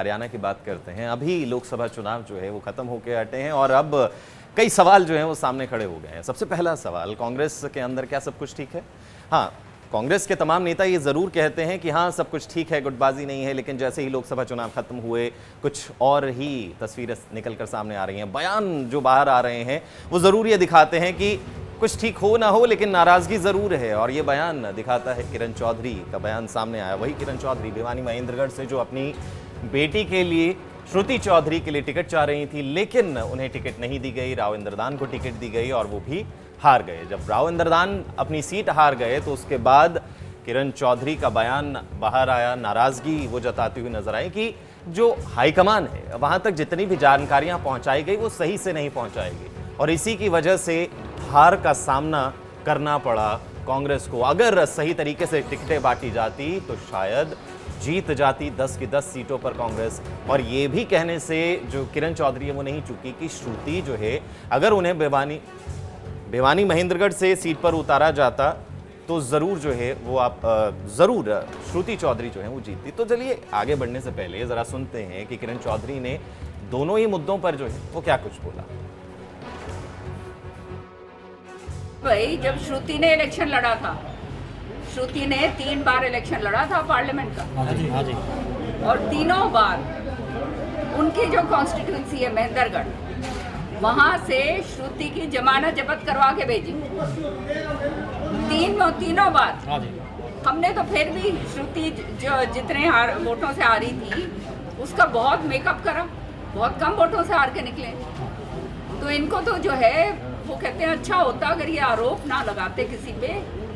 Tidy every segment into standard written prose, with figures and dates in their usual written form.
हरियाणा की बात करते हैं। अभी लोकसभा चुनाव जो है वो खत्म होकर हटे हैं और अब कई सवाल जो हैं वो सामने खड़े हो गए हैं। सबसे पहला सवाल, कांग्रेस के अंदर क्या सब कुछ ठीक है? हाँ, कांग्रेस के तमाम नेता ये ज़रूर कहते हैं कि हाँ सब कुछ ठीक है, गुटबाजी नहीं है, लेकिन जैसे ही लोकसभा चुनाव खत्म हुए कुछ और ही तस्वीरें निकल कर सामने आ रही हैं। बयान जो बाहर आ रहे हैं वो ज़रूर ये दिखाते हैं कि कुछ ठीक हो ना हो लेकिन नाराज़गी ज़रूर है। और ये बयान दिखाता है, किरण चौधरी का बयान सामने आया। वही किरण चौधरी भिवानी महेंद्रगढ़ से जो अपनी बेटी के लिए, श्रुति चौधरी के लिए टिकट चाह रही थी, लेकिन उन्हें टिकट नहीं दी गई। राव इंद्रदान को टिकट दी गई और वो भी हार गए। जब राव इंद्रदान अपनी सीट हार गए तो उसके बाद किरण चौधरी का बयान बाहर आया। नाराज़गी वो जताती हुई नजर आई कि जो हाईकमान है वहां तक जितनी भी जानकारियां पहुंचाई गई वो सही से नहीं पहुंचाई गई और इसी की वजह से हार का सामना करना पड़ा कांग्रेस को। अगर सही तरीके से टिकटें बांटी जाती तो शायद जीत जाती 10 की 10 सीटों पर कांग्रेस। और ये भी कहने से जो किरण चौधरी है वो नहीं चूकी कि श्रुति जो है, अगर उन्हें भिवानी महेंद्रगढ़ से सीट पर उतारा जाता तो ज़रूर जो है वो ज़रूर श्रुति चौधरी जो है वो जीतती। तो चलिए आगे बढ़ने से पहले ज़रा सुनते हैं कि किरण चौधरी ने दोनों ही मुद्दों पर जो है वो क्या कुछ बोला। भाई, जब श्रुति ने इलेक्शन लड़ा था, श्रुति ने 3 बार इलेक्शन लड़ा था पार्लियामेंट का। हाँ जी। और तीनों बार उनकी जो कॉन्स्टिट्यूंसी है महेंद्रगढ़, वहां से श्रुति की जमानत जब्त करवा के भेजी। तीनों बार। हाँ जी। हमने तो फिर भी श्रुति जो जितने वोटों से हारी थी उसका बहुत मेकअप करा, बहुत कम वोटों से हार के निकले। तो इनको तो जो है वो कहते हैं अच्छा होता अगर ये आरोप ना लगाते किसी पे,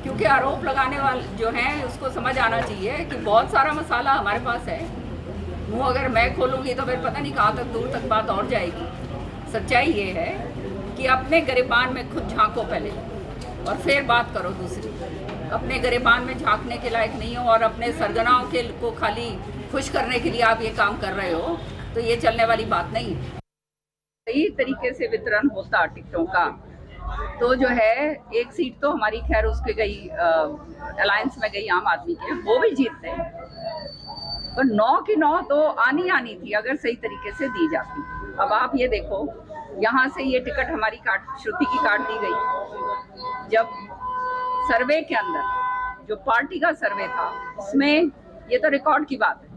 क्योंकि आरोप लगाने वाले जो हैं उसको समझ आना चाहिए कि बहुत सारा मसाला हमारे पास है। मुँह अगर मैं खोलूँगी तो फिर पता नहीं कहाँ तक दूर तक बात और जाएगी। सच्चाई ये है कि अपने गिरेबान में खुद झांको पहले और फिर बात करो दूसरी। अपने गिरेबान में झांकने के लायक नहीं हो और अपने सरगनाओं के को खाली खुश करने के लिए आप ये काम कर रहे हो, तो ये चलने वाली बात नहीं है। सही तरीके से वितरण होता टिकटों का तो जो है एक सीट तो हमारी खैर उसके गई, अलायंस में गई आम आदमी के, वो भी जीतते हैं। पर 9 की 9 तो आनी थी अगर सही तरीके से दी जाती। अब आप ये देखो, यहाँ से ये टिकट हमारी श्रुति की काट दी गई। जब सर्वे के अंदर जो पार्टी का सर्वे था उसमें, ये तो रिकॉर्ड की बात है,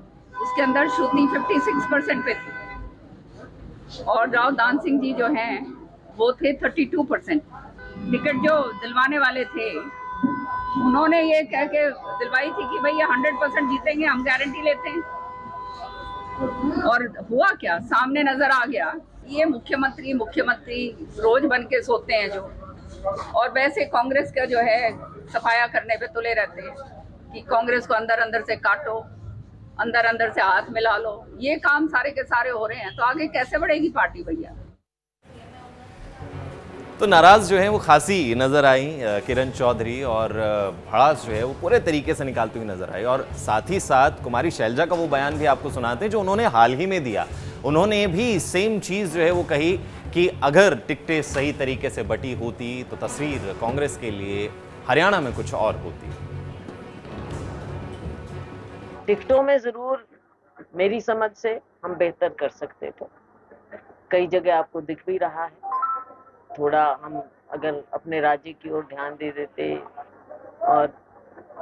उसके अंदर श्रुति 56% पे थी और राव दान सिंह जी जो हैं वो थे 32%। टिकट जो दिलवाने वाले थे उन्होंने ये कह के दिलवाई थी कि भाई ये 100% जीतेंगे, हम गारंटी लेते हैं। और हुआ क्या, सामने नजर आ गया। ये मुख्यमंत्री रोज बन के सोते हैं जो, और वैसे कांग्रेस का जो है सफाया करने पे तुले रहते हैं कि कांग्रेस को अंदर से काटो, अंदर से हाथ मिला लो। ये काम सारे के सारे हो रहे हैं, तो आगे कैसे बढ़ेगी पार्टी भैया? तो नाराज़ जो है वो खासी नज़र आई किरण चौधरी और भड़ास जो है वो पूरे तरीके से निकालती हुई नज़र आई। और साथ ही साथ कुमारी शैलजा का वो बयान भी आपको सुनाते हैं जो उन्होंने हाल ही में दिया। उन्होंने भी सेम चीज़ जो है वो कही कि अगर टिकटें सही तरीके से बटी होती तो तस्वीर कांग्रेस के लिए हरियाणा में कुछ और होती। टिकटों में ज़रूर मेरी समझ से हम बेहतर कर सकते थे। कई जगह आपको दिख भी रहा है। थोड़ा हम अगर अपने राज्य की ओर ध्यान दे देते और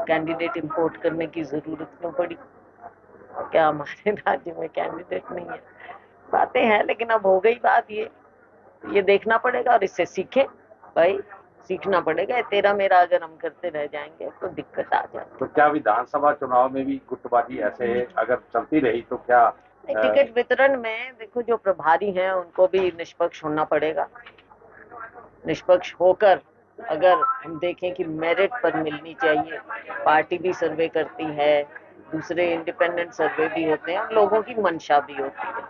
कैंडिडेट इंपोर्ट करने की ज़रूरत क्यों पड़ी? क्या हमारे राज्य में कैंडिडेट नहीं है? बातें हैं, लेकिन अब हो गई बात। ये देखना पड़ेगा और इससे सीखें भाई, सीखना पड़ेगा। तेरा मेरा अगर हम करते रह जाएंगे तो दिक्कत आ जाए। तो क्या विधानसभा चुनाव में भी गुटबाजी ऐसे अगर चलती रही तो क्या? टिकट वितरण में देखो, जो प्रभारी हैं उनको भी निष्पक्ष होना पड़ेगा। निष्पक्ष होकर अगर हम देखें कि मेरिट पर मिलनी चाहिए, पार्टी भी सर्वे करती है, दूसरे इंडिपेंडेंट सर्वे भी होते हैं, लोगों की मंशा भी होती है।